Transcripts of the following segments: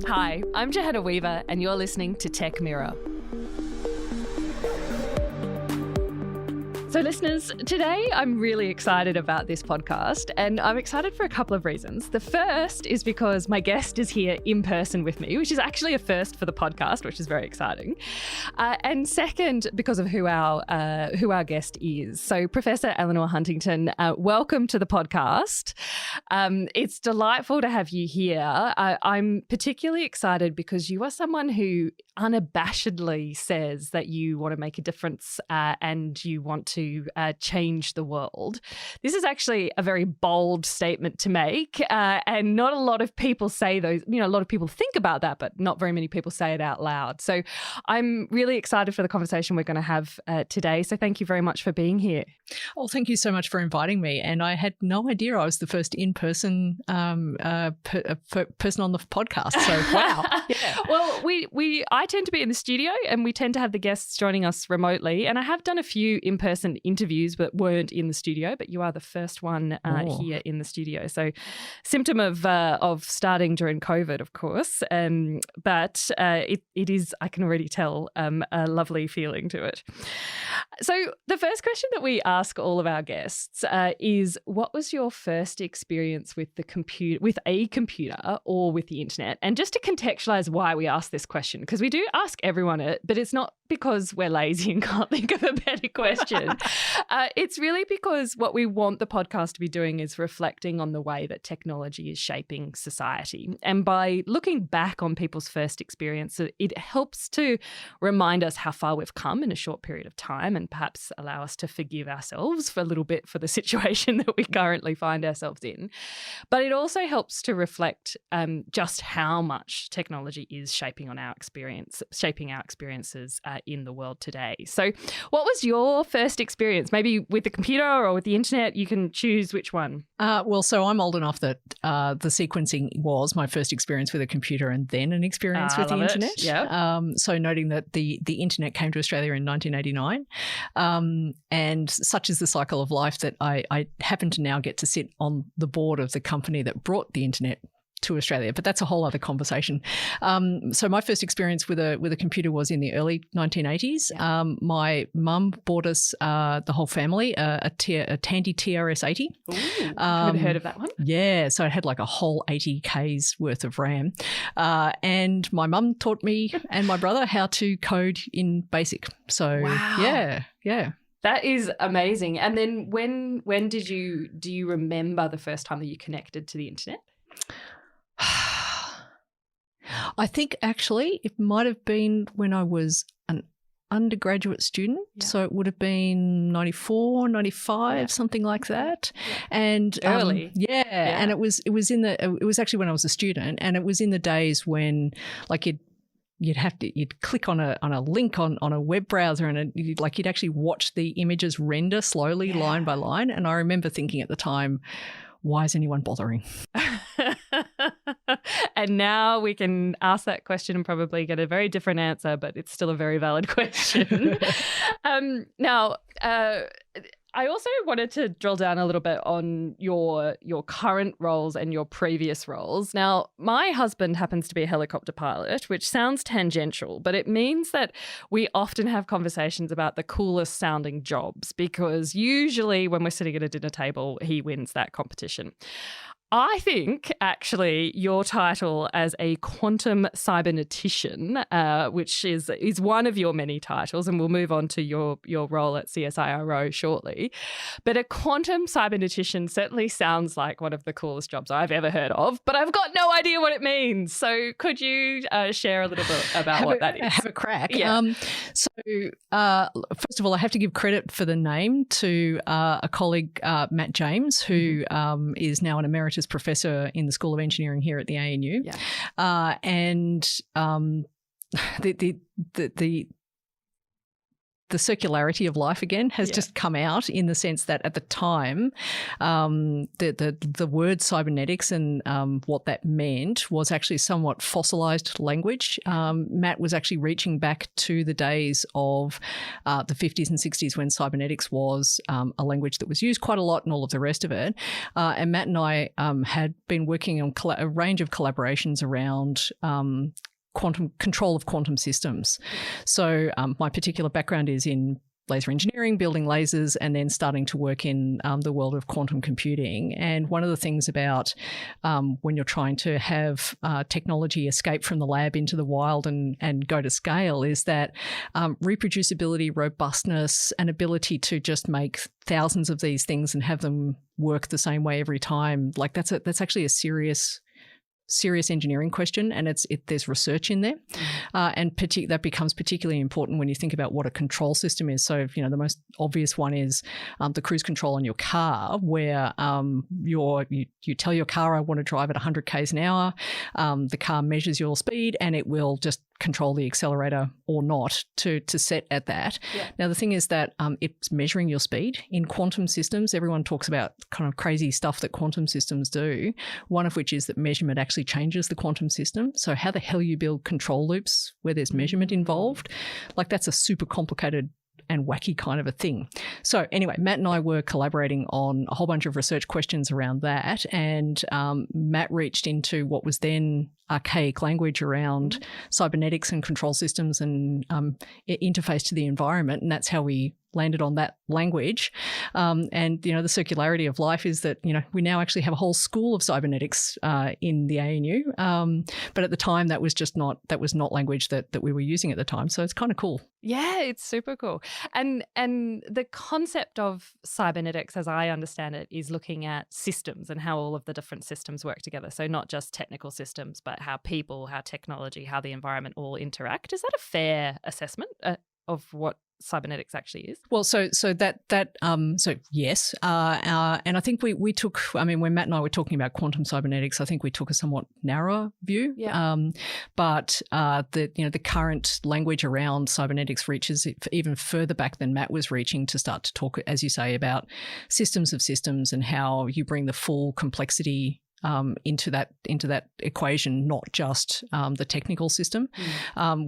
Hi, I'm Johanna Weaver, and you're listening to Tech Mirror. So listeners, today I'm really excited about this podcast, and I'm excited for a couple of reasons. The first is because my guest is here in person with me, which is actually a first for the podcast, which is very exciting. And second, because of who our guest is. So Professor Elanor Huntington, welcome to the podcast. It's delightful to have you here. I'm particularly excited because you are someone who unabashedly says that you want to make a difference and you want to change the world. This is actually a very bold statement to make, and not a lot of people say those. A lot of people think about that, but not very many people say it out loud. So I'm really excited for the conversation we're going to have today. So thank you very much for being here. Well, thank you so much for inviting me. And I had no idea I was the first in-person person on the podcast. So wow. Yeah. Well, I tend to be in the studio, and we tend to have the guests joining us remotely. And I have done a few in-person interviews but weren't in the studio, but you are the first one here in the studio. So symptom of starting during COVID, of course. But it is, I can already tell, a lovely feeling to it. So the first question that we ask all of our guests is, what was your first experience with a computer or with the internet? And just to contextualize why we ask this question, because we do ask everyone it, but it's not because we're lazy and can't think of a better question. It's really because what we want the podcast to be doing is reflecting on the way that technology is shaping society. And by looking back on people's first experience, it helps to remind us how far we've come in a short period of time, and perhaps allow us to forgive ourselves for a little bit for the situation that we currently find ourselves in. But it also helps to reflect just how much technology is shaping our experiences in the world today. So what was your first experience? Maybe with the computer or with the internet? You can choose which one. So I'm old enough that the sequencing was my first experience with a computer and then an experience with the internet. Yeah. So noting that the internet came to Australia in 1989, and such is the cycle of life that I happen to now get to sit on the board of the company that brought the internet to Australia, but that's a whole other conversation. So my first experience with a computer was in the early 1980s. Yeah. My mum bought us, the whole family, a Tandy TRS-80. Ooh, haven't heard of that one. Yeah, so it had like a whole 80 Ks worth of RAM. And my mum taught me and my brother how to code in BASIC. So wow. Yeah. That is amazing. And then when do you remember the first time that you connected to the internet? I think actually it might have been when I was an undergraduate student. Yeah. So it would have been 94, 95, something like that. Yeah. And early. And it was actually when I was a student, and it was in the days when like you'd click on a link on a web browser, and you'd actually watch the images render slowly line by line. And I remember thinking at the time, why is anyone bothering? And now we can ask that question and probably get a very different answer, but it's still a very valid question. Now, I also wanted to drill down a little bit on your current roles and your previous roles. Now, my husband happens to be a helicopter pilot, which sounds tangential, but it means that we often have conversations about the coolest sounding jobs, because usually when we're sitting at a dinner table, he wins that competition. I think, actually, your title as a quantum cybernetician, which is one of your many titles, and we'll move on to your role at CSIRO shortly, but a quantum cybernetician certainly sounds like one of the coolest jobs I've ever heard of, but I've got no idea what it means. So could you share a little bit about what that is? Have a crack. Yeah. First of all, I have to give credit for the name to a colleague, Matt James, who is now an emeritus professor in the School of Engineering here at the ANU. Yeah. The the circularity of life again has just come out, in the sense that at the time, the word cybernetics and what that meant was actually somewhat fossilized language. Matt was actually reaching back to the days of the 50s and 60s when cybernetics was a language that was used quite a lot and all of the rest of it. And Matt and I had been working on a range of collaborations around quantum control of quantum systems. So my particular background is in laser engineering, building lasers, and then starting to work in the world of quantum computing. And one of the things about when you're trying to have technology escape from the lab into the wild and go to scale is that reproducibility, robustness, and ability to just make thousands of these things and have them work the same way every time, like that's actually a serious engineering question, and there's research in there, and that becomes particularly important when you think about what a control system is. So, the most obvious one is the cruise control on your car, where you tell your car, I want to drive at 100 k's an hour. The car measures your speed, and it will just control the accelerator or not to set at that. Yeah. Now, the thing is that it's measuring your speed. In quantum systems, everyone talks about kind of crazy stuff that quantum systems do, one of which is that measurement actually changes the quantum system. So how the hell you build control loops where there's measurement involved, like that's a super complicated and wacky kind of a thing. So anyway, Matt and I were collaborating on a whole bunch of research questions around that, and Matt reached into what was then archaic language around cybernetics and control systems and interface to the environment, and that's how we landed on that language. And, the circularity of life is that, we now actually have a whole school of cybernetics in the ANU. But at the time, that was not language that we were using at the time. So it's kind of cool. Yeah, it's super cool. And the concept of cybernetics, as I understand it, is looking at systems and how all of the different systems work together. So not just technical systems, but how people, how technology, how the environment all interact. Is that a fair assessment of what cybernetics actually is? Well, so yes, and I think we took. I mean, when Matt and I were talking about quantum cybernetics, I think we took a somewhat narrower view. Yeah. But the current language around cybernetics reaches even further back than Matt was reaching to start to talk, as you say, about systems of systems and how you bring the full complexity into that equation, not just the technical system.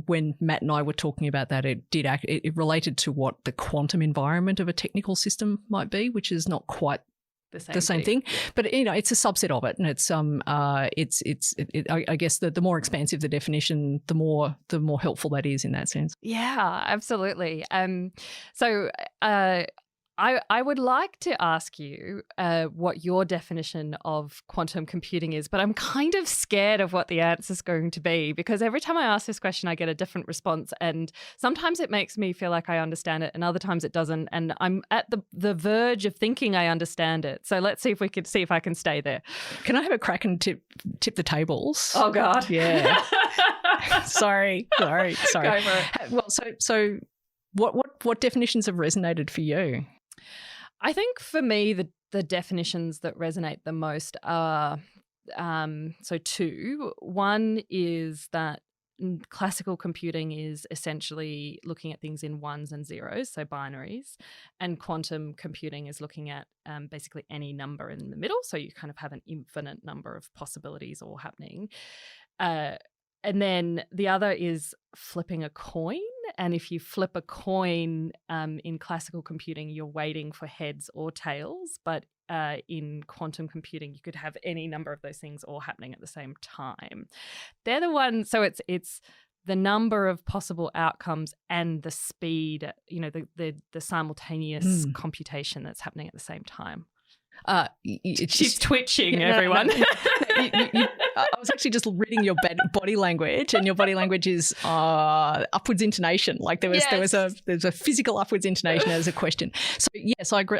When Matt and I were talking about that, it related to what the quantum environment of a technical system might be, which is not quite the same thing. But it's a subset of it, and I guess the more expansive the definition, the more helpful that is in that sense. Yeah, absolutely. So I would like to ask you what your definition of quantum computing is, but I'm kind of scared of what the answer is going to be, because every time I ask this question, I get a different response, and sometimes it makes me feel like I understand it, and other times it doesn't, and I'm at the verge of thinking I understand it. So let's see if I can stay there. Can I have a crack and tip the tables? Oh God, yeah. Sorry. Go for it. Well, so what definitions have resonated for you? I think for me, the definitions that resonate the most are two. One is that classical computing is essentially looking at things in ones and zeros, so binaries, and quantum computing is looking at basically any number in the middle, so you kind of have an infinite number of possibilities all happening. And then the other is flipping a coin. And if you flip a coin in classical computing, you're waiting for heads or tails. But in quantum computing, you could have any number of those things all happening at the same time. They're the ones. So it's the number of possible outcomes and the speed, the simultaneous computation that's happening at the same time. She's twitching, everyone. I was actually just reading your body language, and your body language is upwards intonation. Like there's a physical upwards intonation as a question. So yes, I agree.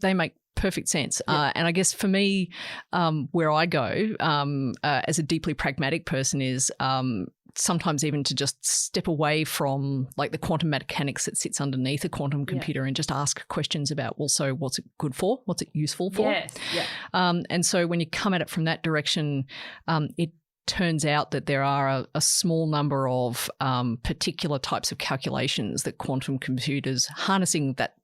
They make perfect sense. Yeah. And I guess for me, where I go as a deeply pragmatic person is sometimes even to just step away from like the quantum mechanics that sits underneath a quantum computer and just ask questions about, well, so what's it good for? What's it useful for? Yes. Yeah. And so when you come at it from that direction, it turns out that there are a small number of particular types of calculations that quantum computers, harnessing that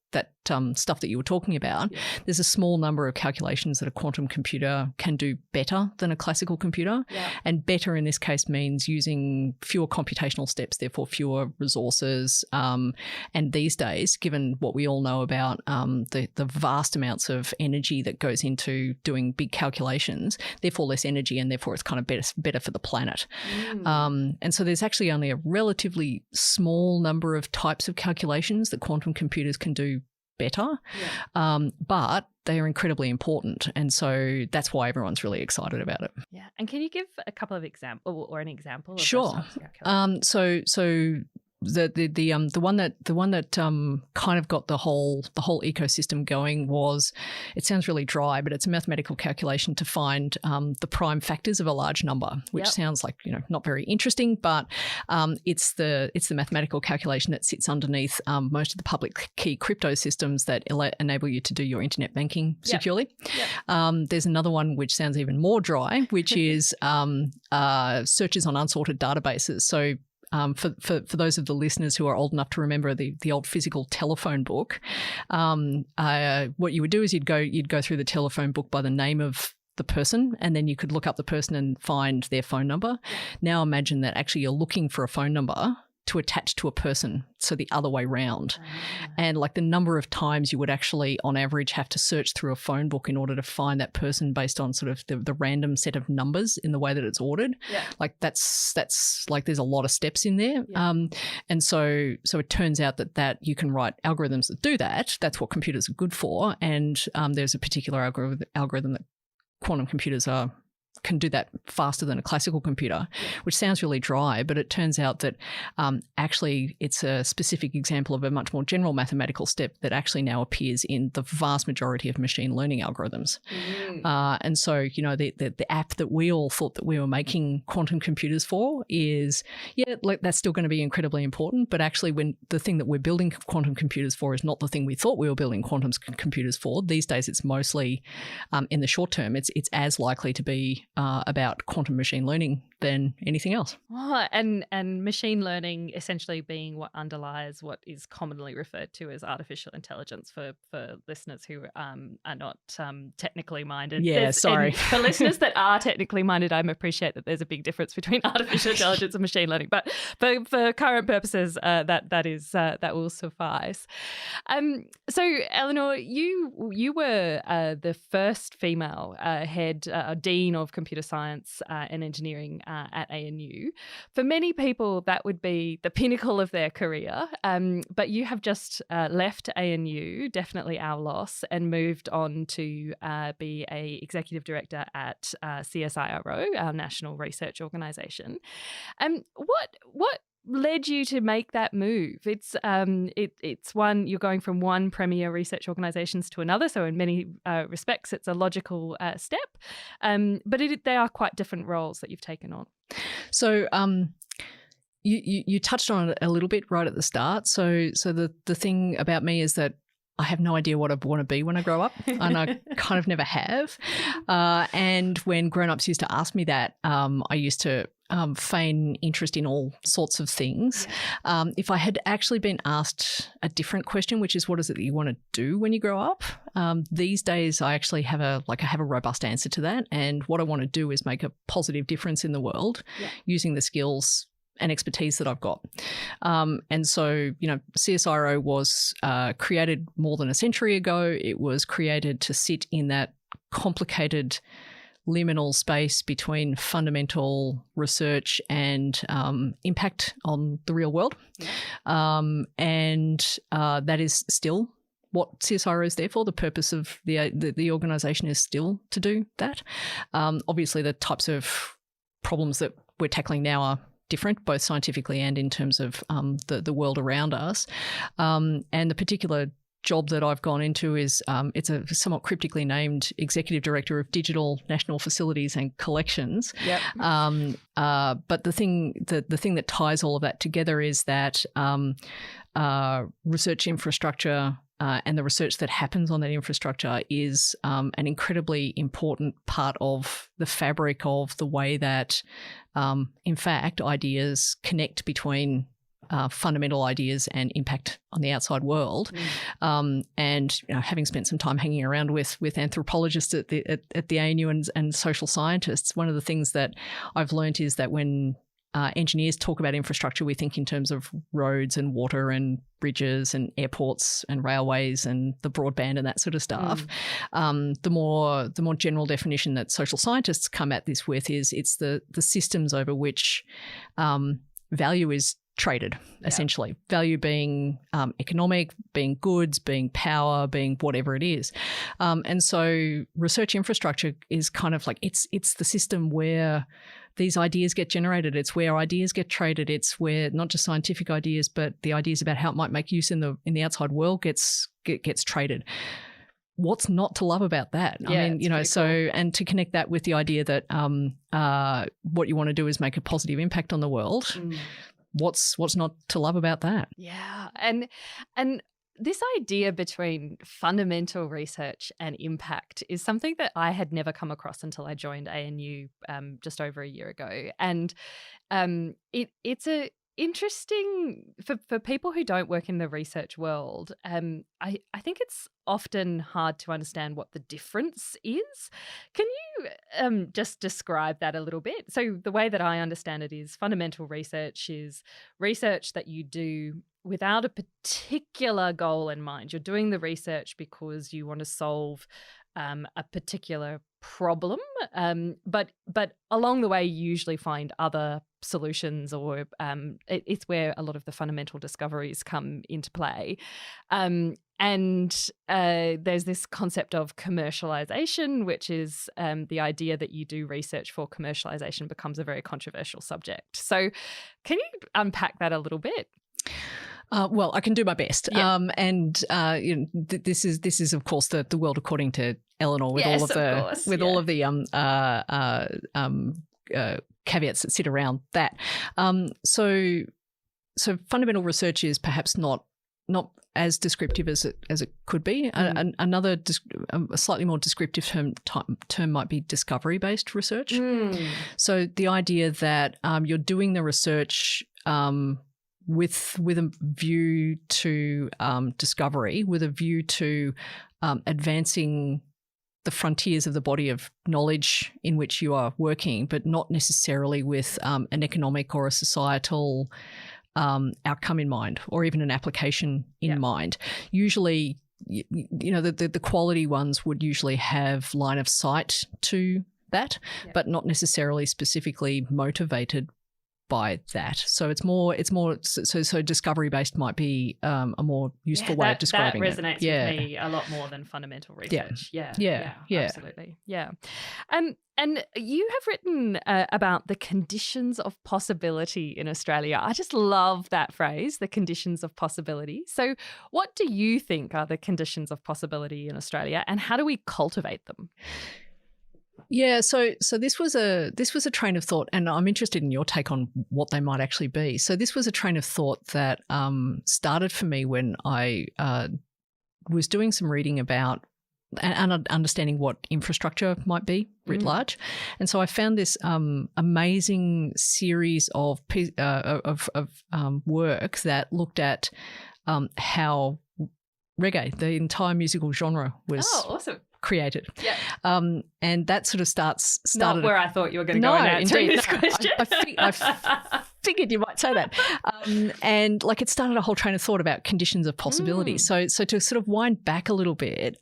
stuff that you were talking about, there's a small number of calculations that a quantum computer can do better than a classical computer. Yeah. And better in this case means using fewer computational steps, therefore fewer resources. And these days, given what we all know about the vast amounts of energy that goes into doing big calculations, therefore less energy, and therefore it's kind of better for the planet. And so there's actually only a relatively small number of types of calculations that quantum computers can do better, but they are incredibly important, and so that's why everyone's really excited about it. Yeah, and can you give a couple of examples or an example of Sure. those types of calculations? So the one that kind of got the whole ecosystem going was, it sounds really dry, but it's a mathematical calculation to find the prime factors of a large number, which sounds like, not very interesting, but it's the mathematical calculation that sits underneath most of the public key crypto systems that enable you to do your internet banking securely. There's another one which sounds even more dry, which is searches on unsorted databases. So for those of the listeners who are old enough to remember the old physical telephone book, what you would do is you'd go through the telephone book by the name of the person, and then you could look up the person and find their phone number. Now imagine that actually you're looking for a phone number to attach to a person, so the other way round. And like the number of times you would actually on average have to search through a phone book in order to find that person based on sort of the random set of numbers in the way that it's ordered. Like that's like there's a lot of steps in there. And so it turns out that you can write algorithms that do that. That's what computers are good for. And there's a particular algorithm that quantum computers can do that faster than a classical computer, which sounds really dry, but it turns out that actually it's a specific example of a much more general mathematical step that actually now appears in the vast majority of machine learning algorithms. And so, the app that we all thought that we were making quantum computers for is, that's still going to be incredibly important, but actually when the thing that we're building quantum computers for is not the thing we thought we were building quantum computers for. These days it's mostly, in the short term, it's as likely to be about quantum machine learning than anything else. And machine learning essentially being what underlies what is commonly referred to as artificial intelligence for listeners who are not technically minded. Sorry. For listeners that are technically minded, I appreciate that there's a big difference between artificial intelligence and machine learning, but for current purposes, that will suffice. So Elanor, you were the first female dean of computer science and engineering at ANU. For many people, that would be the pinnacle of their career, but you have just left ANU, definitely our loss, and moved on to be a executive director at CSIRO, our national research organisation. What led you to make that move? It's one, you're going from one premier research organisations to another, so in many respects it's a logical step, but they are quite different roles that you've taken on. So you touched on it a little bit right at the start. So the thing about me is that I have no idea what I want to be when I grow up, and I kind of never have. And when grown-ups used to ask me that, I used to feign interest in all sorts of things. If I had actually been asked a different question, which is what is it that you want to do when you grow up? These days I actually have a robust answer to that. And what I want to do is make a positive difference in the world using the skills and expertise that I've got. And so, CSIRO was created more than a century ago. It was created to sit in that complicated liminal space between fundamental research and impact on the real world. And that is still what CSIRO is there for. The purpose of the organisation is still to do that. Obviously, the types of problems that we're tackling now are different, both scientifically and in terms of the world around us. And the particular job that I've gone into is it's a somewhat cryptically named Executive Director of Digital National Facilities and Collections. But the thing that ties all of that together is that research infrastructure and the research that happens on that infrastructure is an incredibly important part of the fabric of the way that, in fact, ideas connect between fundamental ideas and impact on the outside world. And having spent some time hanging around with anthropologists at the ANU and social scientists, one of the things that I've learned is that when engineers talk about infrastructure, we think in terms of roads and water and bridges and airports and railways and the broadband and that sort of stuff. The more general definition that social scientists come at this with is it's the systems over which value is traded, essentially. Value being economic, being goods, being power, being whatever it is. And so research infrastructure is kind of like it's the system where these ideas get generated. It's where ideas get traded. It's where not just scientific ideas, but the ideas about how it might make use in the outside world gets traded. What's not to love about that? Yeah, I mean, so cool. And to connect that with the idea that what you want to do is make a positive impact on the world. What's not to love about that? Yeah, and this idea between fundamental research and impact is something that I had never come across until I joined ANU just over a year ago. And it's a interesting for people who don't work in the research world. I think it's often hard to understand what the difference is. Can you just describe that a little bit? So the way that I understand it is fundamental research is research that you do without a particular goal in mind. You're doing the research because you want to solve a particular problem, but along the way you usually find other solutions, or it's where a lot of the fundamental discoveries come into play. And there's this concept of commercialization, which is the idea that you do research for commercialization becomes a very controversial subject. So can you unpack that a little bit? Well, I can do my best. Yeah. This is of course the world according to Elanor with yes, all of the caveats that sit around that. So fundamental research is perhaps not as descriptive as it could be. Another a slightly more descriptive term might be discovery-based research. So the idea that you're doing the research with a view to discovery, with a view to advancing the frontiers of the body of knowledge in which you are working, but not necessarily with an economic or a societal outcome in mind, or even an application in mind. Usually, the quality ones would usually have line of sight to that, but not necessarily specifically motivated by that. So it's more so discovery based might be a more useful way of describing that resonates with me a lot more than fundamental research. Yeah, absolutely. Yeah. And you have written about the conditions of possibility in Australia. I just love that phrase, the conditions of possibility. So what do you think are the conditions of possibility in Australia, and how do we cultivate them? Yeah, so this was a train of thought, and I'm interested in your take on what they might actually be. So this was a train of thought that started for me when I was doing some reading about and understanding what infrastructure might be writ large, and so I found this amazing series of work that looked at how reggae, the entire musical genre, was created. Yeah. And that sort of started not where I thought you were going to go in answering this question. I figured you might say that. And like it started a whole train of thought about conditions of possibility. So to sort of wind back a little bit,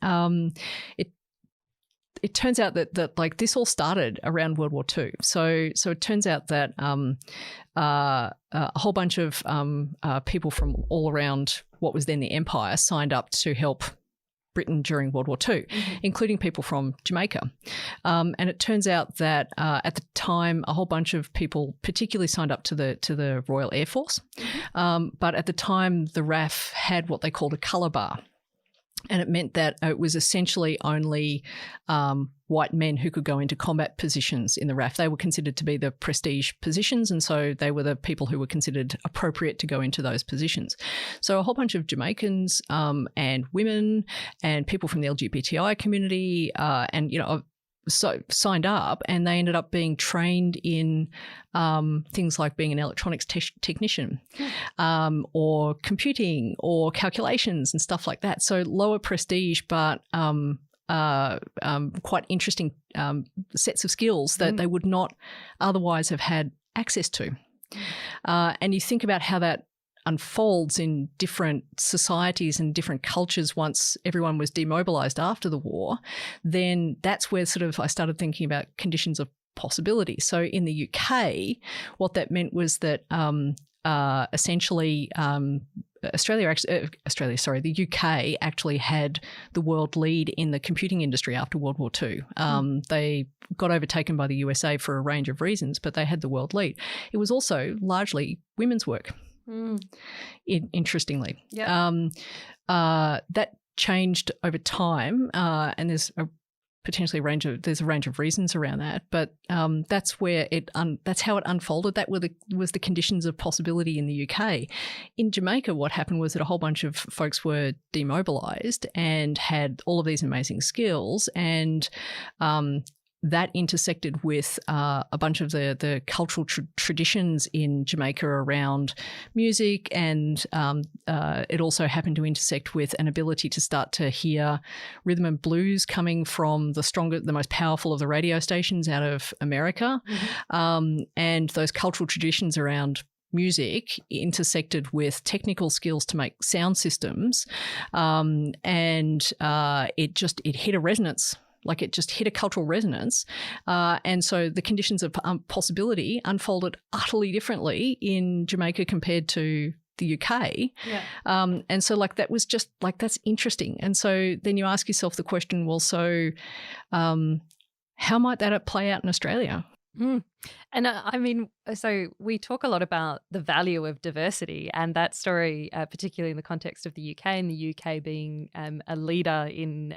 it turns out that like this all started around World War II. So it turns out that a whole bunch of people from all around what was then the Empire signed up to help Britain during World War II, including people from Jamaica. And it turns out that at the time, a whole bunch of people particularly signed up to the Royal Air Force. But at the time, the RAF had what they called a colour bar. And it meant that it was essentially only white men who could go into combat positions in the RAF. They were considered to be the prestige positions, and so they were the people who were considered appropriate to go into those positions. So a whole bunch of Jamaicans and women and people from the LGBTI community and, so signed up, and they ended up being trained in things like being an electronics technician or computing or calculations and stuff like that. So lower prestige, but quite interesting sets of skills that they would not otherwise have had access to. And you think about how that unfolds in different societies and different cultures once everyone was demobilised after the war, then that's where sort of I started thinking about conditions of possibility. So in the UK, what that meant was that essentially the UK actually had the world lead in the computing industry after World War II. They got overtaken by the USA for a range of reasons, but they had the world lead. It was also largely women's work. Interestingly, that changed over time, and there's a range of reasons around that. But that's where that's how it unfolded. That was the conditions of possibility in the UK. In Jamaica, what happened was that a whole bunch of folks were demobilised and had all of these amazing skills, and that intersected with a bunch of the cultural traditions in Jamaica around music, and it also happened to intersect with an ability to start to hear rhythm and blues coming from the most powerful of the radio stations out of America. And those cultural traditions around music intersected with technical skills to make sound systems, and it hit a resonance. Like it just hit a cultural resonance. And so the conditions of possibility unfolded utterly differently in Jamaica compared to the UK. And so that's interesting. And so then you ask yourself the question, well, so how might that play out in Australia? And I mean, so we talk a lot about the value of diversity, and that story, particularly in the context of the UK, and the UK being a leader in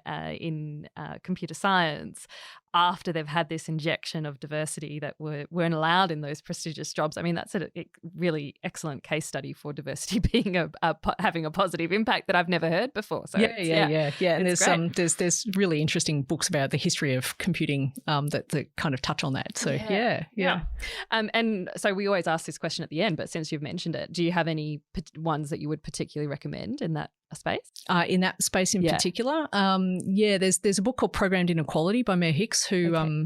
computer science after they've had this injection of diversity that weren't allowed in those prestigious jobs. I mean, that's a really excellent case study for diversity being having a positive impact that I've never heard before. So yeah. And there's really interesting books about the history of computing that kind of touch on that. So yeah. And so we always ask this question at the end, but since you've mentioned it, do you have any ones that you would particularly recommend in that space? In that space in particular, there's a book called Programmed Inequality by Mayor Hicks, who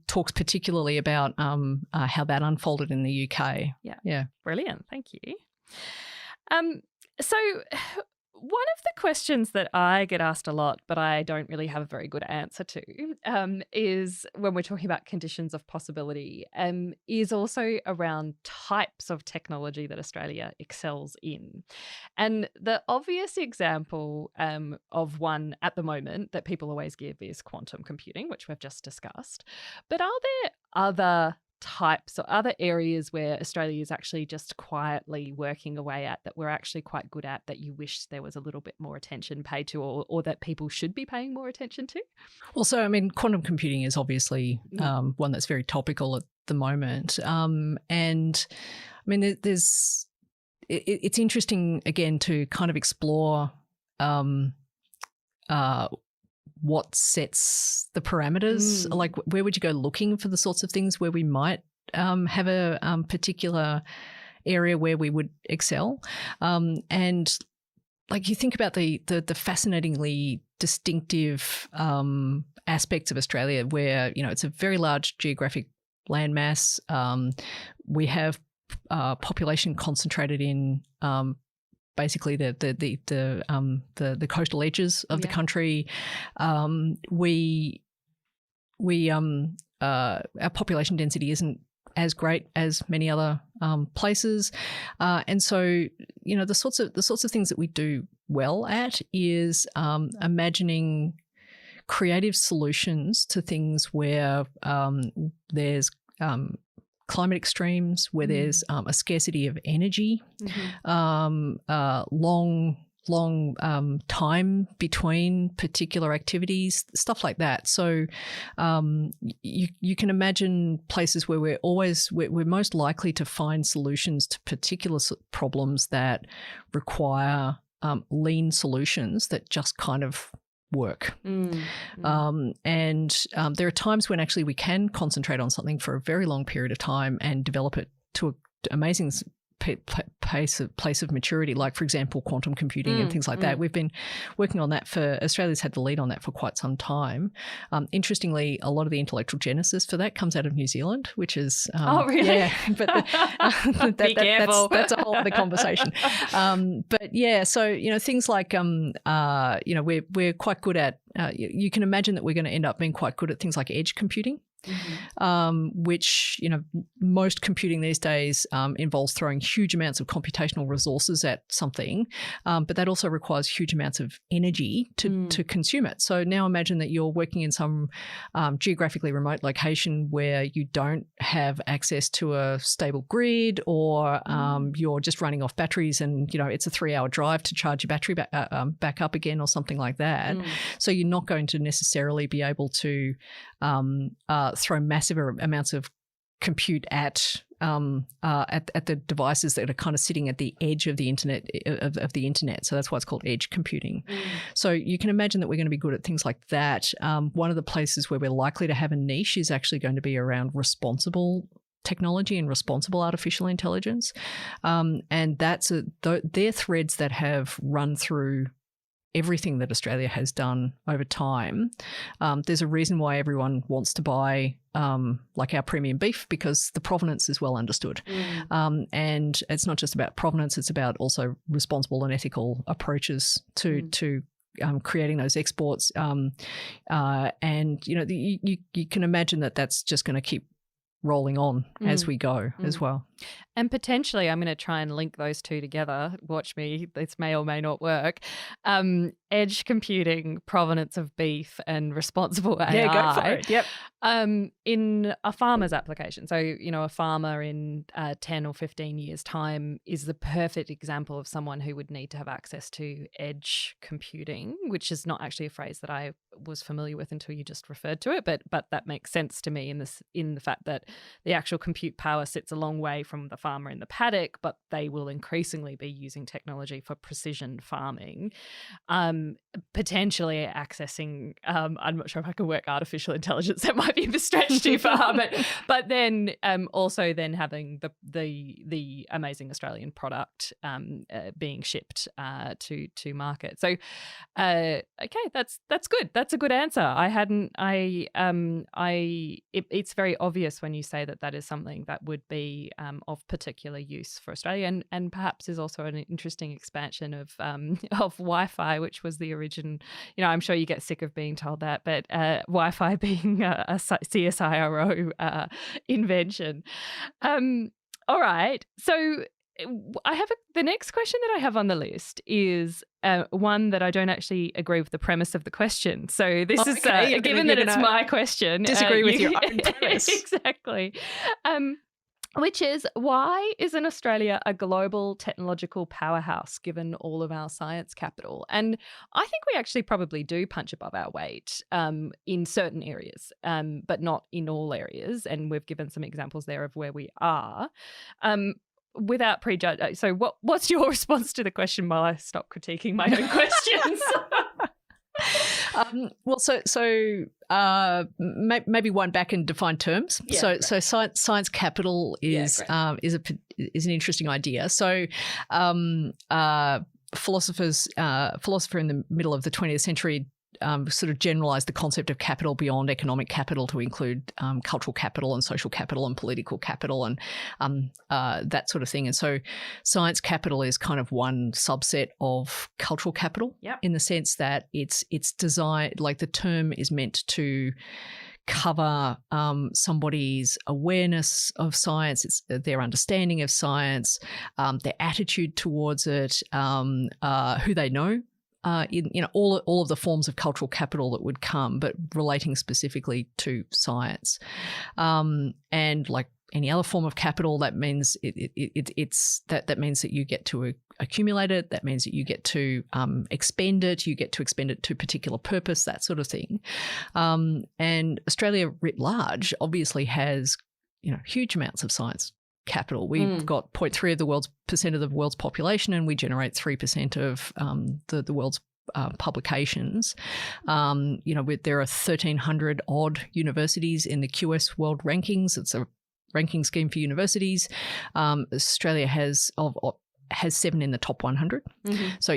talks particularly about how that unfolded in the UK. Yeah. Brilliant. Thank you. So one of the questions that I get asked a lot, but I don't really have a very good answer to, is when we're talking about conditions of possibility, is also around types of technology that Australia excels in. And the obvious example of one at the moment that people always give is quantum computing, which we've just discussed. But are there other types or other areas where Australia is actually just quietly working away at that we're actually quite good at, that you wish there was a little bit more attention paid to, or that people should be paying more attention to? Well, so I mean, quantum computing is obviously one that's very topical at the moment, and I mean, it's interesting again to kind of explore what sets the parameters. Like, where would you go looking for the sorts of things where we might have a particular area where we would excel? And like, you think about the fascinatingly distinctive aspects of Australia, where it's a very large geographic landmass. We have population concentrated in basically the coastal edges of the country. Our population density isn't as great as many other places, and so the sorts of things that we do well at is imagining creative solutions to things where there's climate extremes, where there's a scarcity of energy, long time between particular activities, stuff like that. So you can imagine places where we're most likely to find solutions to particular problems that require lean solutions that just kind of work. And there are times when actually we can concentrate on something for a very long period of time and develop it to an amazing place of maturity, like, for example, quantum computing and things like that. We've been working on that Australia's had the lead on that for quite some time. Interestingly, a lot of the intellectual genesis for that comes out of New Zealand, which is oh, really? Yeah, but Be careful. That's a whole other conversation. But yeah, so things like we're quite good at. You can imagine that we're going to end up being quite good at things like edge computing. Which most computing these days involves throwing huge amounts of computational resources at something, but that also requires huge amounts of energy to consume it. So now imagine that you're working in some geographically remote location where you don't have access to a stable grid, or you're just running off batteries, and it's a 3-hour drive to charge your battery back up again, or something like that. So you're not going to necessarily be able to throw massive amounts of compute at the devices that are kind of sitting at the edge of the internet of the internet. So that's why it's called edge computing. So you can imagine that we're going to be good at things like that. One of the places where we're likely to have a niche is actually going to be around responsible technology and responsible artificial intelligence, and they're threads that have run through everything that Australia has done over time. There's a reason why everyone wants to buy like our premium beef, because the provenance is well understood. And it's not just about provenance, it's about also responsible and ethical approaches to creating those exports. And you can imagine that that's just going to keep rolling on as we go as well. And potentially, I'm going to try and link those two together. Watch me, this may or may not work. Edge computing, provenance of beef, and responsible AI. Yeah, go for it. Yep. In a farmer's application. So, a farmer in 10 or 15 years' time is the perfect example of someone who would need to have access to edge computing, which is not actually a phrase that I was familiar with until you just referred to it. But that makes sense to me in the fact that the actual compute power sits a long way from the farmer in the paddock, but they will increasingly be using technology for precision farming, potentially accessing, I'm not sure if I can work artificial intelligence, that might be the stretch too far, but then also then having the amazing Australian product being shipped to market. So okay, that's good. That's a good answer. It's very obvious when you say that is something that would be of particular use for Australia, and perhaps is also an interesting expansion of Wi-Fi, which was the origin. I'm sure you get sick of being told that, but Wi-Fi being a CSIRO invention. All right, so the next question that I have on the list is one that I don't actually agree with the premise of the question. So this is given that it's my question. Disagree with your own premise. Exactly. Which is, why isn't Australia a global technological powerhouse given all of our science capital? And I think we actually probably do punch above our weight in certain areas, but not in all areas. And we've given some examples there of where we are. Without prejudge, so what's your response to the question while I stop critiquing my own questions? Maybe one back in defined terms. Yeah, so science capital is an interesting idea. So philosopher in the middle of the 20th century sort of generalized the concept of capital beyond economic capital to include cultural capital and social capital and political capital and that sort of thing. And so science capital is kind of one subset of cultural capital, in the sense that it's designed, like the term is meant to cover somebody's awareness of science, it's their understanding of science, their attitude towards it, who they know in all of the forms of cultural capital that would come, but relating specifically to science. And like any other form of capital, that means that means that you get to accumulate it. That means that you get to expend it. You get to expend it to a particular purpose, that sort of thing. And Australia writ large obviously has huge amounts of science capital. We've got 0.3% of the world's population, and we generate 3% of the world's publications. There are 1,300 odd universities in the QS World Rankings. It's a ranking scheme for universities. Australia has 7 in the top 100. Mm-hmm. So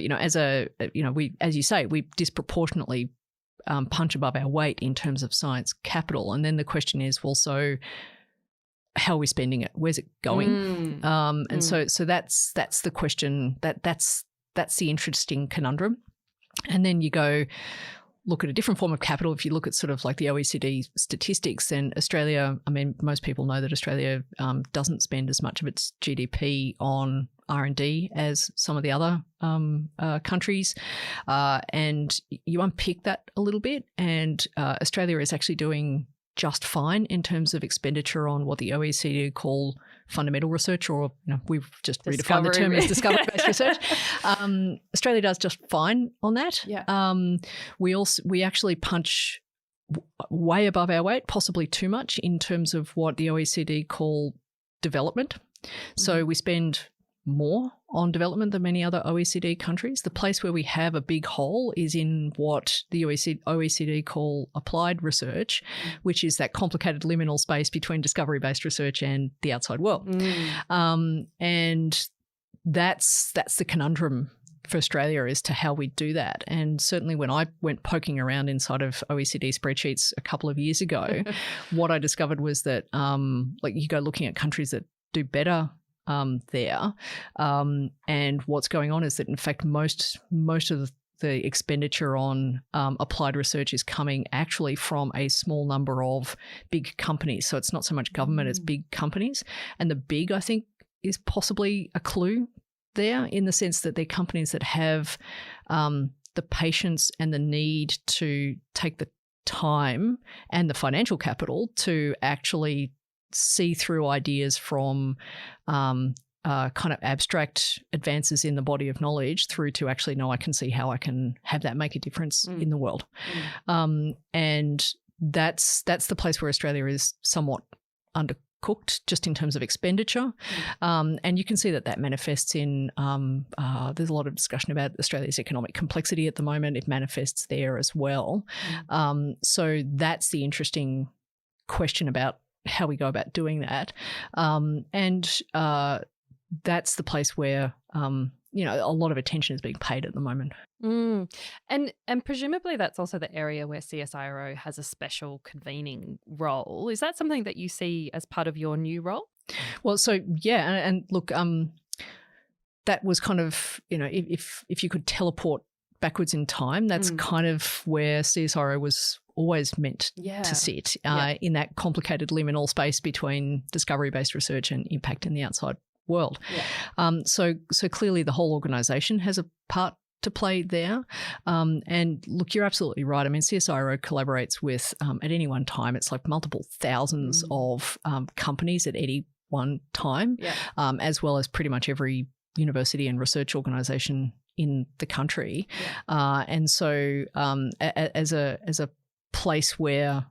as you say, we disproportionately punch above our weight in terms of science capital. And then the question is, well, so how are we spending it? Where's it going? So that's the question. That's the interesting conundrum. And then you go look at a different form of capital. If you look at sort of like the OECD statistics, then Australia, I mean, most people know that Australia doesn't spend as much of its GDP on R&D as some of the other countries. And you unpick that a little bit, and Australia is actually doing just fine in terms of expenditure on what the OECD call fundamental research, or we've just redefined the term as discovery-based research. Australia does just fine on that. Yeah. We actually punch way above our weight, possibly too much, in terms of what the OECD call development. So we spend more on development than many other OECD countries. The place where we have a big hole is in what the OECD call applied research, which is that complicated liminal space between discovery-based research and the outside world. And that's the conundrum for Australia as to how we do that. And certainly when I went poking around inside of OECD spreadsheets a couple of years ago, what I discovered was that you go looking at countries that do better there. And what's going on is that, in fact, most of the expenditure on applied research is coming actually from a small number of big companies. So it's not so much government as big companies. And the big, I think, is possibly a clue there, in the sense that they're companies that have the patience and the need to take the time and the financial capital to actually see through ideas from kind of abstract advances in the body of knowledge through to actually, no, I can see how I can have that make a difference in the world. And that's the place where Australia is somewhat undercooked just in terms of expenditure. And you can see that manifests in, there's a lot of discussion about Australia's economic complexity at the moment. It manifests there as well. So that's the interesting question about how we go about doing that. And that's the place where, a lot of attention is being paid at the moment. And presumably that's also the area where CSIRO has a special convening role. Is that something that you see as part of your new role? Well, so yeah, and look, that was kind of, if you could teleport backwards in time, that's kind of where CSIRO was always meant to sit, in that complicated liminal space between discovery-based research and impact in the outside world. So clearly the whole organisation has a part to play there. And look, you're absolutely right. I mean, CSIRO collaborates with, at any one time, it's like multiple thousands of companies at any one time, as well as pretty much every university and research organisation in the country. And so as a place where,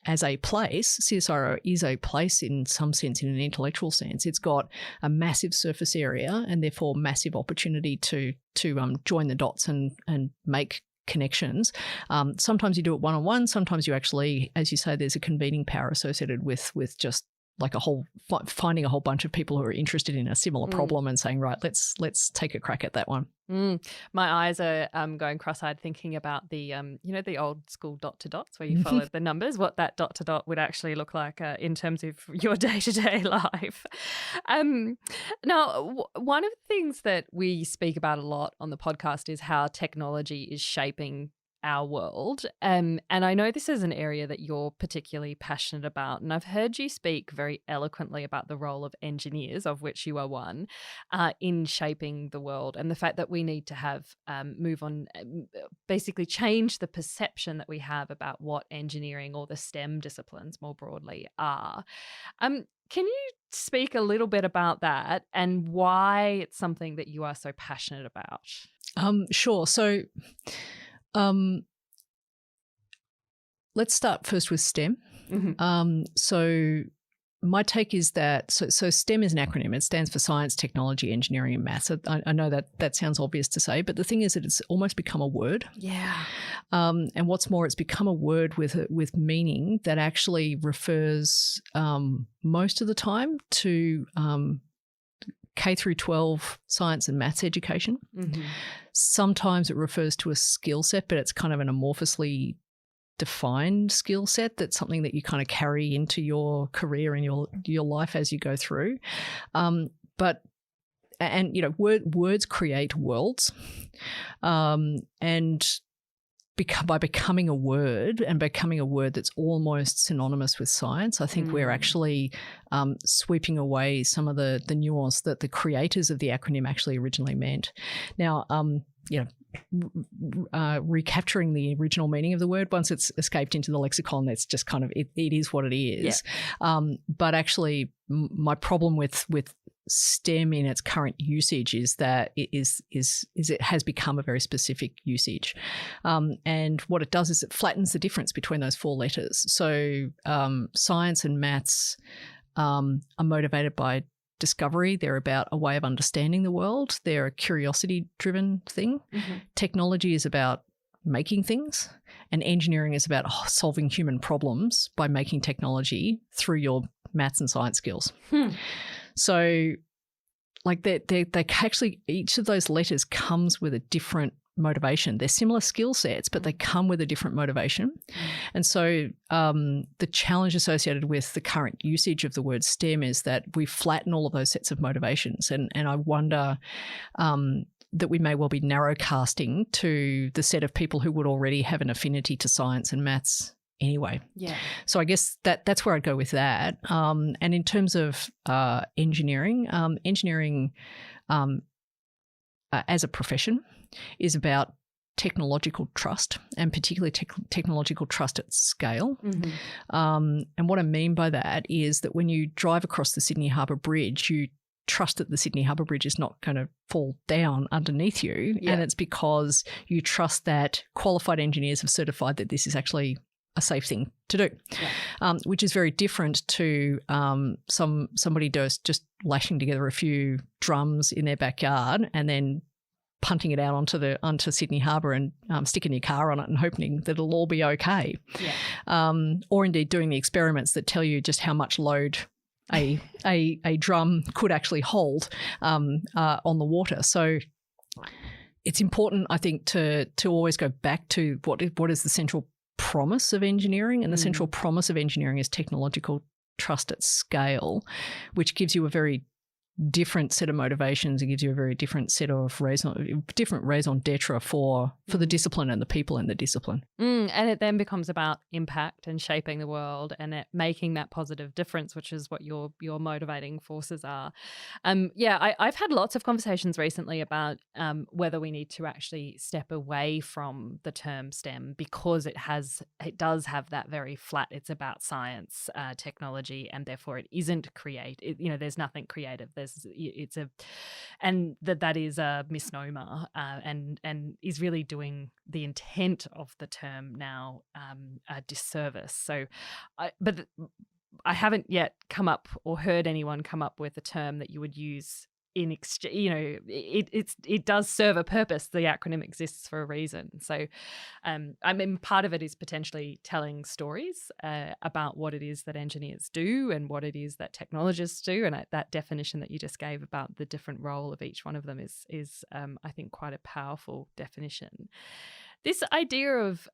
as a place, CSIRO is a place in some sense, in an intellectual sense. It's got a massive surface area and therefore massive opportunity to join the dots and make connections. Sometimes you do it one-on-one. Sometimes you actually, as you say, there's a convening power associated with just like finding a whole bunch of people who are interested in a similar problem and saying, right, let's take a crack at that one. My eyes are going cross-eyed thinking about the the old school dot to dots where you followed the numbers, what that dot to dot would actually look like in terms of your day-to-day life. Now, one of the things that we speak about a lot on the podcast is how technology is shaping our world. And I know this is an area that you're particularly passionate about. And I've heard you speak very eloquently about the role of engineers, of which you are one, in shaping the world, and the fact that we need to have move on, basically change the perception that we have about what engineering or the STEM disciplines more broadly are. Can you speak a little bit about that and why it's something that you are so passionate about? Sure. So let's start first with STEM. Mm-hmm. So my take is that so STEM is an acronym. It stands for science, technology, engineering, and maths. I know that sounds obvious to say, but the thing is that it's almost become a word. Yeah. And what's more, it's become a word with meaning that actually refers most of the time to K through 12 science and maths education. Mm-hmm. Sometimes it refers to a skill set, but it's kind of an amorphously defined skill set. That's something that you kind of carry into your career and your life as you go through. But words create worlds, and by becoming a word and becoming a word that's almost synonymous with science, I think we're actually sweeping away some of the nuance that the creators of the acronym actually originally meant. Now, recapturing the original meaning of the word, once it's escaped into the lexicon, that's just kind of, it is what it is. Yeah. But actually, my problem with STEM in its current usage is that it has become a very specific usage, and what it does is it flattens the difference between those four letters. So science and maths are motivated by discovery. They're about a way of understanding the world. They're a curiosity-driven thing. Mm-hmm. Technology is about making things, and engineering is about solving human problems by making technology through your maths and science skills. So, like, they actually, each of those letters comes with a different motivation. They're similar skill sets, but they come with a different motivation. And so the challenge associated with the current usage of the word STEM is that we flatten all of those sets of motivations. And I wonder that we may well be narrow casting to the set of people who would already have an affinity to science and maths anyway. Yeah. So I guess that's where I'd go with that. And in terms of engineering, as a profession is about technological trust, and particularly technological trust at scale. Mm-hmm. And what I mean by that is that when you drive across the Sydney Harbour Bridge, you trust that the Sydney Harbour Bridge is not going to fall down underneath you. Yeah. And it's because you trust that qualified engineers have certified that this is actually a safe thing to do, which is very different to somebody just lashing together a few drums in their backyard and then punting it out onto Sydney Harbour and sticking your car on it and hoping that it'll all be okay. Yeah. Or indeed doing the experiments that tell you just how much load a drum could actually hold on the water. So it's important, I think, to always go back to what is the central promise of engineering, and the central promise of engineering is technological trust at scale, which gives you a very different set of motivations. It gives you a very different set of raison d'etre for the discipline and the people in the discipline. And it then becomes about impact and shaping the world and making that positive difference, which is what your motivating forces are. I've had lots of conversations recently about whether we need to actually step away from the term STEM, because it does have that very flat, it's about science, technology, and therefore it isn't creative. There's nothing creative. That is a misnomer, and is really doing the intent of the term now a disservice. So, I haven't yet come up or heard anyone come up with a term that you would use in it does serve a purpose. The acronym exists for a reason. So part of it is potentially telling stories about what it is that engineers do and what it is that technologists do, and that definition that you just gave about the different role of each one of them is I think quite a powerful definition. This idea of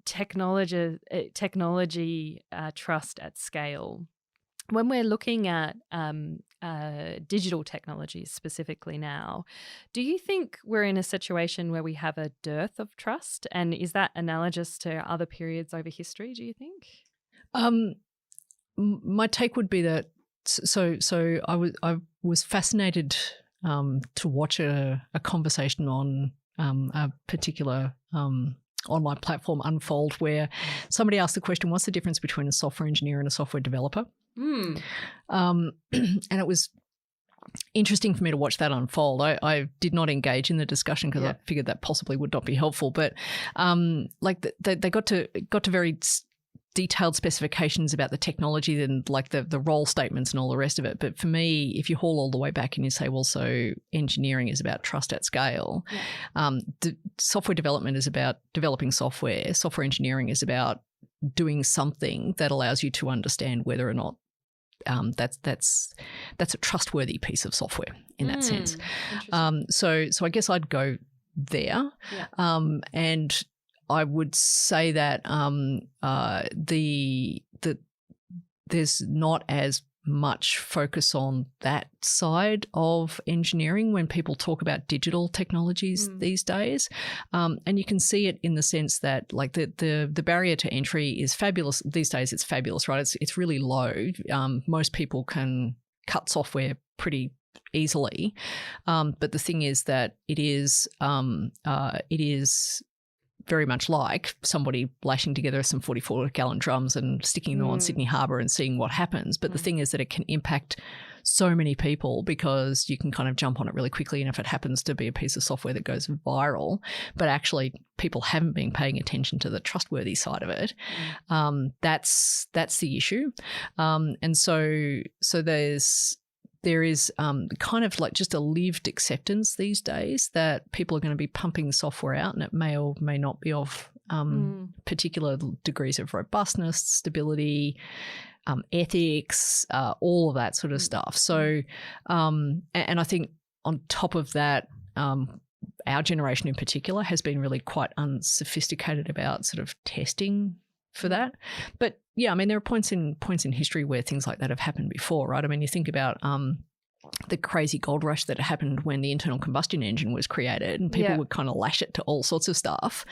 technology trust at scale when we're looking at digital technologies specifically now, do you think we're in a situation where we have a dearth of trust? And is that analogous to other periods over history, do you think? My take would be that I was fascinated to watch a conversation on a particular online platform unfold where somebody asked the question, what's the difference between a software engineer and a software developer? And it was interesting for me to watch that unfold. I did not engage in the discussion because I figured that possibly would not be helpful. But they got to very detailed specifications about the technology and like the role statements and all the rest of it. But for me, if you haul all the way back and you say, well, so engineering is about trust at scale, the software development is about developing software. Software engineering is about doing something that allows you to understand whether or not that's a trustworthy piece of software in that sense. So I guess I'd go there, and I would say that there's not as much focus on that side of engineering when people talk about digital technologies these days. And you can see it in the sense that like the barrier to entry is fabulous. These days it's fabulous, right? It's really low. Most people can cut software pretty easily. But the thing is that it is very much like somebody lashing together some 44-gallon drums and sticking them on Sydney Harbour and seeing what happens. But the thing is that it can impact so many people because you can kind of jump on it really quickly. And if it happens to be a piece of software that goes viral, but actually people haven't been paying attention to the trustworthy side of it, that's the issue. And so there is kind of like just a lived acceptance these days that people are going to be pumping software out, and it may or may not be of particular degrees of robustness, stability, ethics, all of that sort of stuff. So, and I think on top of that, our generation in particular has been really quite unsophisticated about sort of testing for that. But yeah, I mean, there are points in history where things like that have happened before, right? I mean, you think about the crazy gold rush that happened when the internal combustion engine was created, and people would kind of lash it to all sorts of stuff.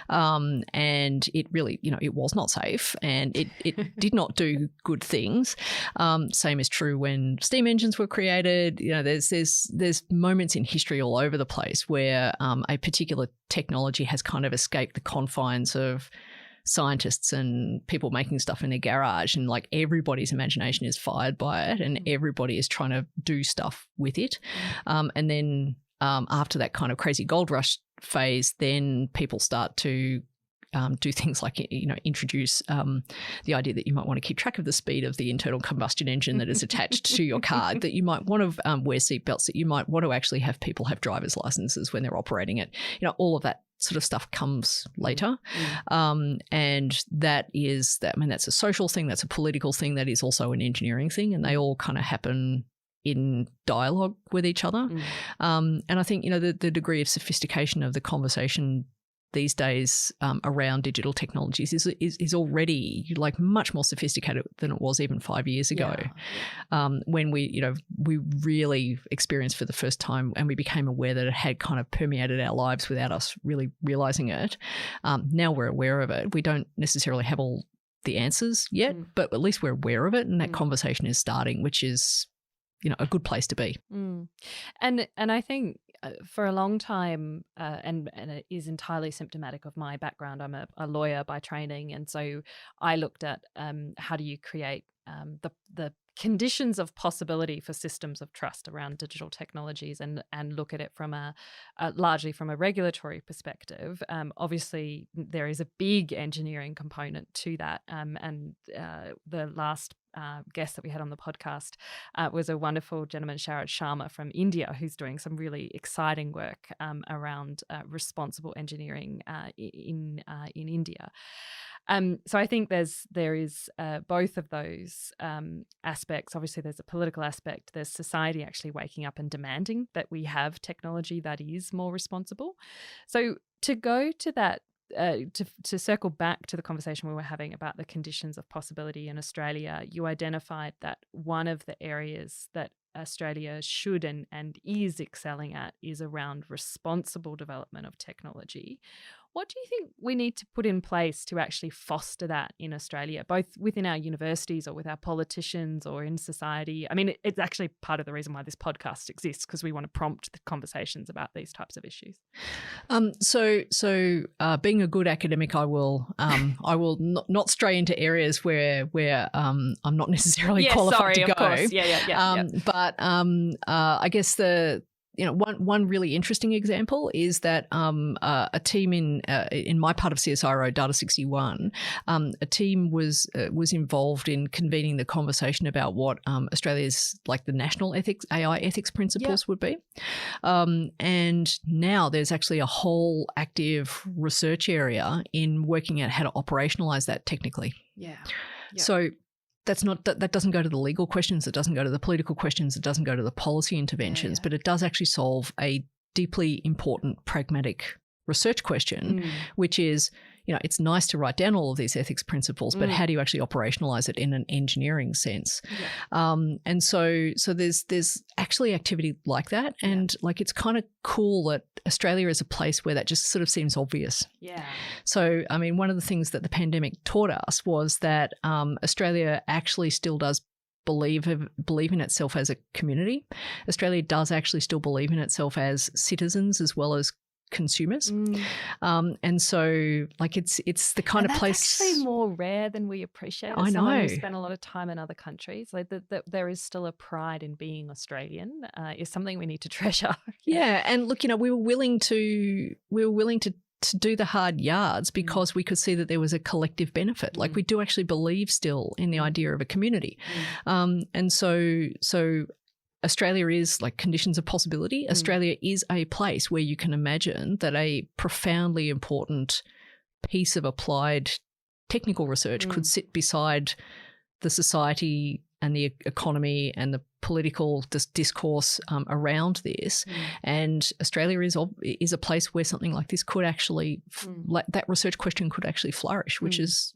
And it really, it was not safe, and it did not do good things. Same is true when steam engines were created. There's moments in history all over the place where a particular technology has kind of escaped the confines of scientists and people making stuff in their garage, and like everybody's imagination is fired by it, and everybody is trying to do stuff with it. And then after that kind of crazy gold rush phase, then people start to do things like, introduce the idea that you might want to keep track of the speed of the internal combustion engine that is attached to your car, that you might want to wear seatbelts, that you might want to actually have people have driver's licenses when they're operating it. All of that sort of stuff comes later. And that's a social thing, that's a political thing, that is also an engineering thing, and they all kind of happen in dialogue with each other. And I think, the degree of sophistication of the conversation these days around digital technologies is already like much more sophisticated than it was even 5 years ago. When we really experienced for the first time, and we became aware that it had kind of permeated our lives without us really realizing it. Now we're aware of it. We don't necessarily have all the answers yet, but at least we're aware of it, and that conversation is starting, which is a good place to be. And I think for a long time, and it is entirely symptomatic of my background. I'm a lawyer by training, and so I looked at how do you create the conditions of possibility for systems of trust around digital technologies, and look at it from largely from a regulatory perspective. Obviously, there is a big engineering component to that, and the last guest that we had on the podcast was a wonderful gentleman, Sharad Sharma from India, who's doing some really exciting work around responsible engineering in India. So I think there is both of those aspects. Obviously, there's a political aspect. There's society actually waking up and demanding that we have technology that is more responsible. So to go to that to circle back to the conversation we were having about the conditions of possibility in Australia, you identified that one of the areas that Australia should and is excelling at is around responsible development of technology. What do you think we need to put in place to actually foster that in Australia, both within our universities or with our politicians or in society? I mean, it's actually part of the reason why this podcast exists, because we want to prompt the conversations about these types of issues. So being a good academic, I will not stray into areas where I'm not necessarily qualified to go. Of course. Yeah. But I guess one really interesting example is that a team in my part of CSIRO, Data 61, a team was involved in convening the conversation about what Australia's the national AI ethics principles would be. And now there's actually a whole active research area in working out how to operationalise that technically. Yeah. So that doesn't go to the legal questions, it doesn't go to the political questions, it doesn't go to the policy interventions, but it does actually solve a deeply important pragmatic research question, which is, it's nice to write down all of these ethics principles, but how do you actually operationalize it in an engineering sense? And so there's actually activity like that, and it's kind of cool that Australia is a place where that just sort of seems obvious. Yeah. So, I mean, one of the things that the pandemic taught us was that Australia actually still does believe in itself as a community. Australia does actually still believe in itself as citizens as well as consumers. And so it's the kind of place. That's actually more rare than we appreciate. I know. Who spent a lot of time in other countries, there is still a pride in being Australian, is something we need to treasure. Yeah, and look, we were willing to do the hard yards because we could see that there was a collective benefit. We do actually believe still in the idea of a community. And so Australia is conditions of possibility. Australia is a place where you can imagine that a profoundly important piece of applied technical research could sit beside the society and the economy and the political discourse around this. And Australia is a place where something like this could actually, that research question could actually flourish, which is,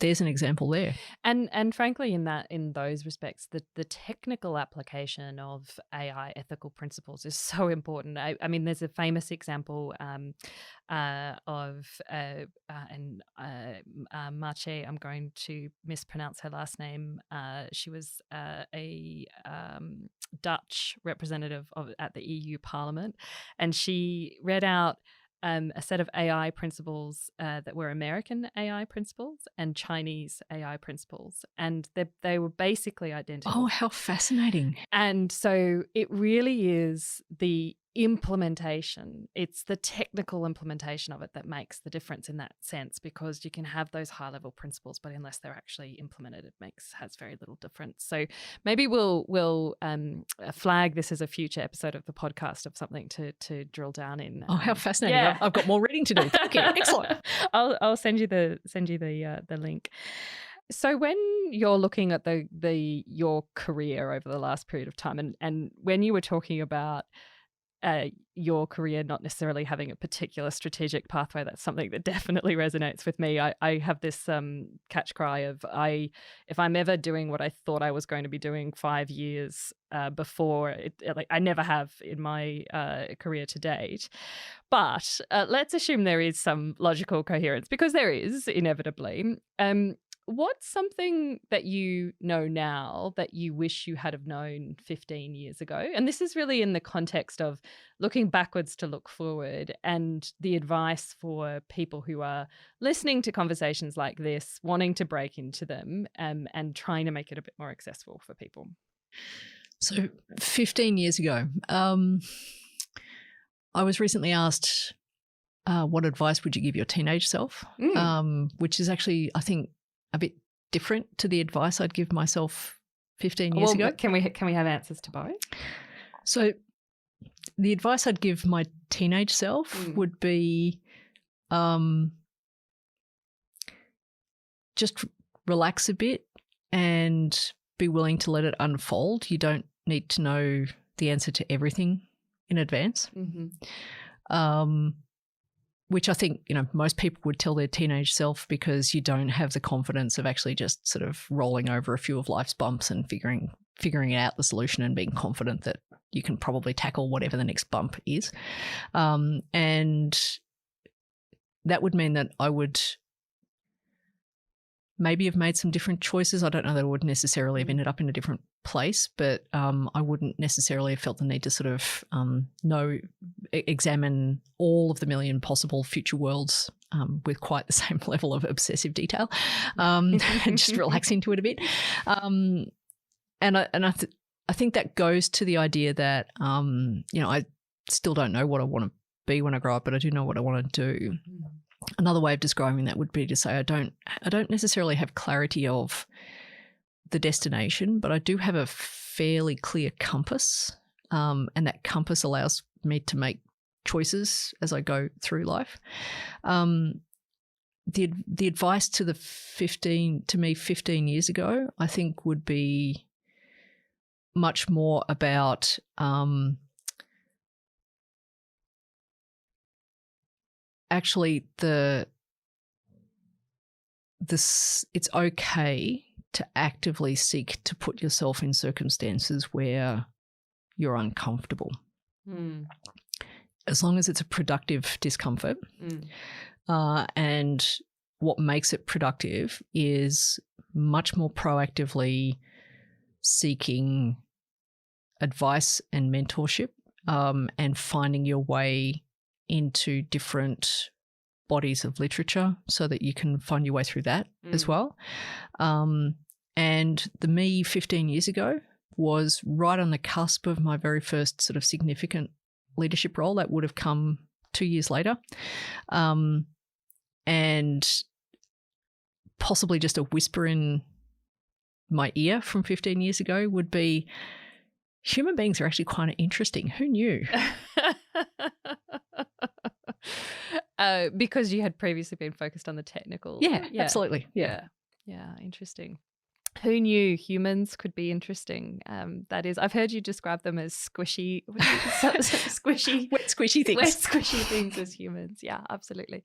there's an example there. And frankly, in those respects, the technical application of AI ethical principles is so important. I mean, there's a famous example of Marche, I'm going to mispronounce her last name. She was a Dutch representative at the EU Parliament, and she read out a set of AI principles that were American AI principles and Chinese AI principles, and they were basically identical. Oh, how fascinating. And so it really is the implementation, it's the technical implementation of it that makes the difference in that sense, because you can have those high level principles, but unless they're actually implemented, has very little difference. So maybe we'll flag this as a future episode of the podcast of something to drill down in. Oh, how fascinating. Yeah. I've got more reading to do. Thank you. Excellent. I'll send you the link. So when you're looking at your career over the last period of time, and when you were talking about your career not necessarily having a particular strategic pathway, that's something that definitely resonates with me. I have this catch cry of if I'm ever doing what I thought I was going to be doing 5 years before, I never have in my career to date. But let's assume there is some logical coherence, because there is inevitably. What's something that you know now that you wish you had have known 15 years ago? And this is really in the context of looking backwards to look forward, and the advice for people who are listening to conversations like this, wanting to break into them, and trying to make it a bit more accessible for people. So 15 years ago, I was recently asked, what advice would you give your teenage self? Which is actually, I think, a bit different to the advice I'd give myself 15 years ago. Can we have answers to both? So the advice I'd give my teenage self would be just relax a bit and be willing to let it unfold. You don't need to know the answer to everything in advance. which I think, most people would tell their teenage self, because you don't have the confidence of actually just sort of rolling over a few of life's bumps and figuring out the solution and being confident that you can probably tackle whatever the next bump is. And that would mean that I would maybe have made some different choices. I don't know that I would necessarily have ended up in a different place, but I wouldn't necessarily have felt the need to sort of examine all of the million possible future worlds with quite the same level of obsessive detail, and just relax into it a bit. And I think that goes to the idea that I still don't know what I want to be when I grow up, but I do know what I want to do. Another way of describing that would be to say I don't necessarily have clarity of the destination, but I do have a fairly clear compass, and that compass allows me to make choices as I go through life. The advice to 15 years ago, I think, would be much more about actually it's okay to actively seek to put yourself in circumstances where you're uncomfortable. As long as it's a productive discomfort. And what makes it productive is much more proactively seeking advice and mentorship, and finding your way into different bodies of literature so that you can find your way through that as well. And the me 15 years ago was right on the cusp of my very first sort of significant leadership role. That would have come 2 years later. And possibly just a whisper in my ear from 15 years ago would be, human beings are actually quite interesting. Who knew? Because you had previously been focused on the technical. Yeah. Absolutely. Yeah. Interesting. Who knew humans could be interesting? That is, I've heard you describe them as squishy, wet squishy things as humans. Yeah, absolutely.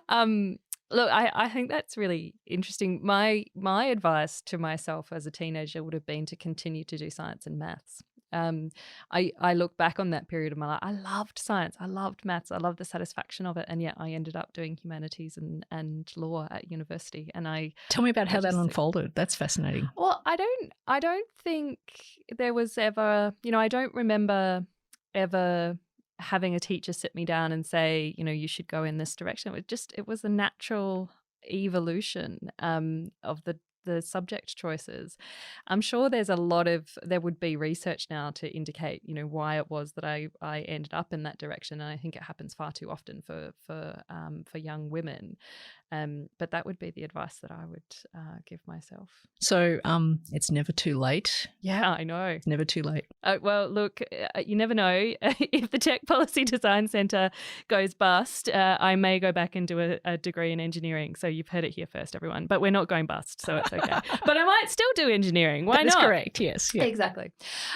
Look, I think that's really interesting. My advice to myself as a teenager would have been to continue to do science and maths. I look back on that period of my life. I loved science. I loved maths. I loved the satisfaction of it. And yet I ended up doing humanities and law at university. And tell me about how that unfolded. That's fascinating. Well, I don't think there was ever, I don't remember ever having a teacher sit me down and say, you should go in this direction. It was a natural evolution of the subject choices. I'm sure there would be research now to indicate, why it was that I ended up in that direction. And I think it happens far too often for young women. But that would be the advice that I would give myself. So it's never too late. Yeah, I know. It's never too late. Well, look, you never know. If the Tech Policy Design Centre goes bust, I may go back and do a degree in engineering. So you've heard it here first, everyone. But we're not going bust, so it's okay. But I might still do engineering. Why not? That's correct, yes. Yeah. Exactly.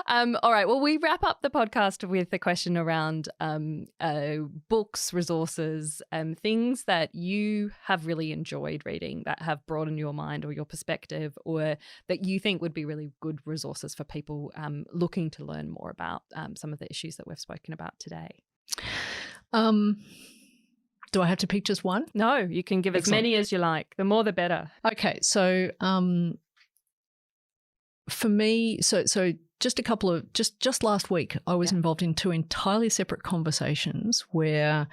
All right, well, we wrap up the podcast with a question around books, resources, things that you have really enjoyed reading that have broadened your mind or your perspective, or that you think would be really good resources for people looking to learn more about some of the issues that we've spoken about today. Do I have to pick just one? No, you can give as many as you like. The more the better. Okay, so for me, so just a couple of just last week, I was involved in two entirely separate conversations where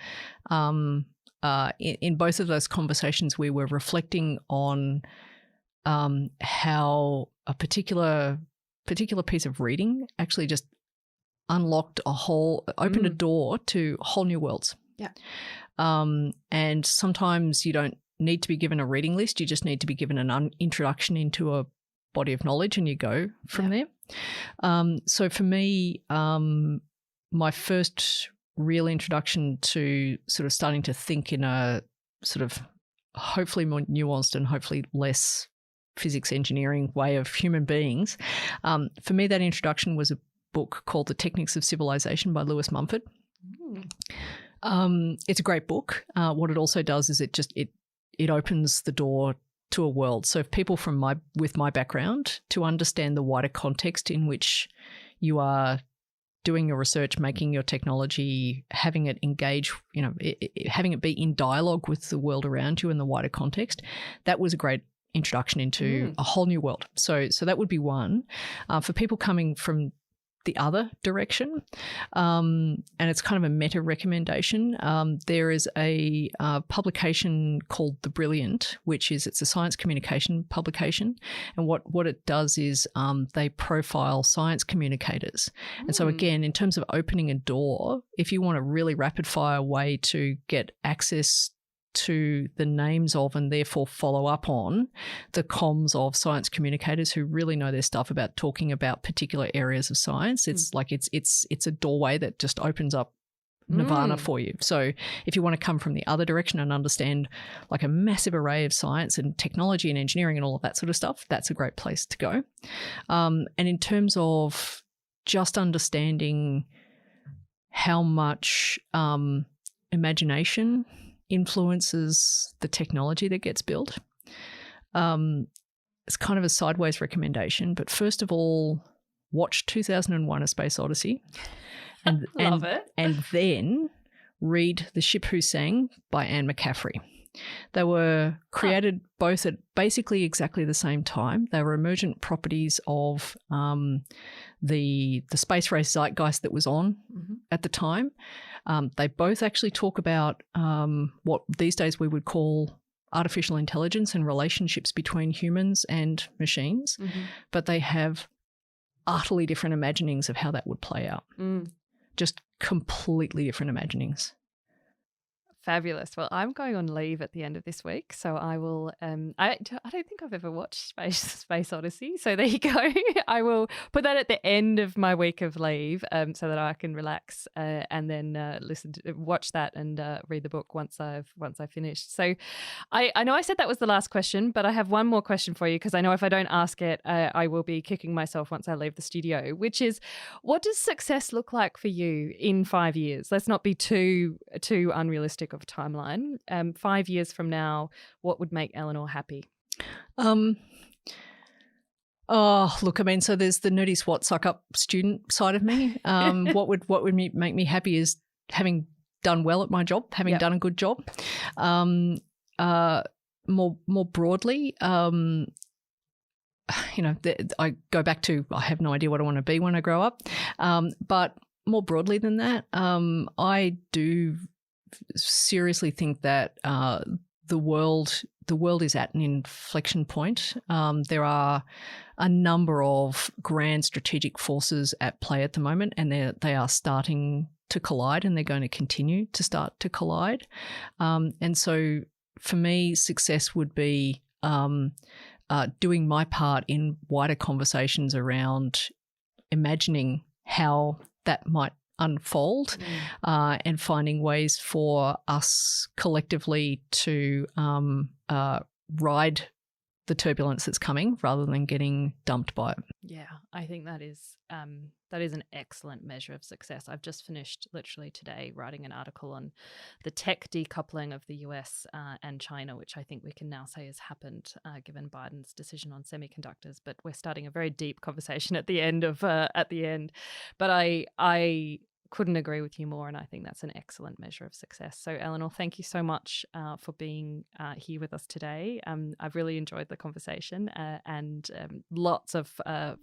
in both of those conversations we were reflecting on how a particular piece of reading actually just opened a door to whole new worlds. Yeah. And sometimes you don't need to be given a reading list. You just need to be given an introduction into a body of knowledge, and you go from there. So for me, my first real introduction to sort of starting to think in a sort of hopefully more nuanced and hopefully less physics engineering way of human beings, for me that introduction was a book called The Techniques of Civilization by Lewis Mumford. It's a great book. What it also does is it opens the door to a world. So if people with my background, to understand the wider context in which you are doing your research, making your technology, having it engage, having it be in dialogue with the world around you in the wider context, that was a great introduction into a whole new world. So that would be one. For people coming from the other direction, and it's kind of a meta recommendation. There is a publication called The Brilliant, it's a science communication publication, and what it does is they profile science communicators. And so again, in terms of opening a door, if you want a really rapid fire way to get access to the names of and therefore follow up on the comms of science communicators who really know their stuff about talking about particular areas of science. It's like it's a doorway that just opens up nirvana for you. So if you want to come from the other direction and understand like a massive array of science and technology and engineering and all of that sort of stuff, that's a great place to go. And in terms of just understanding how much imagination influences the technology that gets built. It's kind of a sideways recommendation, but first of all, watch 2001: A Space Odyssey, and Love it. And then read The Ship Who Sang by Anne McCaffrey. They were created both at basically exactly the same time. They were emergent properties of the space race zeitgeist that was on at the time. They both actually talk about what these days we would call artificial intelligence and relationships between humans and machines, but they have utterly different imaginings of how that would play out. Just completely different imaginings. Fabulous. Well, I'm going on leave at the end of this week, so I will. I don't think I've ever watched Space Odyssey, so there you go. I will put that at the end of my week of leave, so that I can relax and then watch that and read the book once I've finished. So, I know I said that was the last question, but I have one more question for you because I know if I don't ask it, I will be kicking myself once I leave the studio. Which is, what does success look like for you in 5 years? Let's not be too unrealistic of a timeline. 5 years from now, what would make Elanor happy? Look, I mean, so there's the nerdy SWAT suck-up student side of me. What would make me happy is having done well at my job, having done a good job. More broadly, I go back to I have no idea what I want to be when I grow up. But more broadly than that, I do seriously think that the world is at an inflection point. There are a number of grand strategic forces at play at the moment, and they are starting to collide, and they're going to continue to start to collide. And so for me, success would be doing my part in wider conversations around imagining how that might unfold and finding ways for us collectively to ride the turbulence that's coming rather than getting dumped by it. Yeah, I think that is an excellent measure of success. I've just finished literally today writing an article on the tech decoupling of the US and China, which I think we can now say has happened given Biden's decision on semiconductors. But we're starting a very deep conversation at the end. But I couldn't agree with you more, and I think that's an excellent measure of success. So, Elanor, thank you so much for being here with us today. I've really enjoyed the conversation and lots of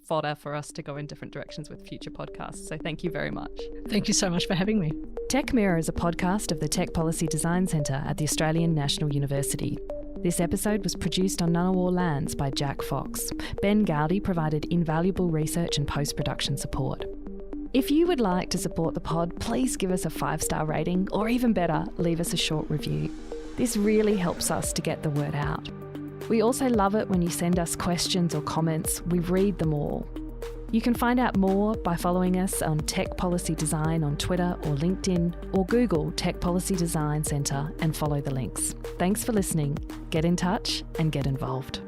fodder for us to go in different directions with future podcasts. So thank you very much. Thank you so much for having me. Tech Mirror is a podcast of the Tech Policy Design Centre at the Australian National University. This episode was produced on Ngunnawal lands by Jack Fox. Ben Gowdie provided invaluable research and post-production support. If you would like to support the pod, please give us a 5-star rating, or even better, leave us a short review. This really helps us to get the word out. We also love it when you send us questions or comments. We read them all. You can find out more by following us on Tech Policy Design on Twitter or LinkedIn, or Google Tech Policy Design Centre and follow the links. Thanks for listening. Get in touch and get involved.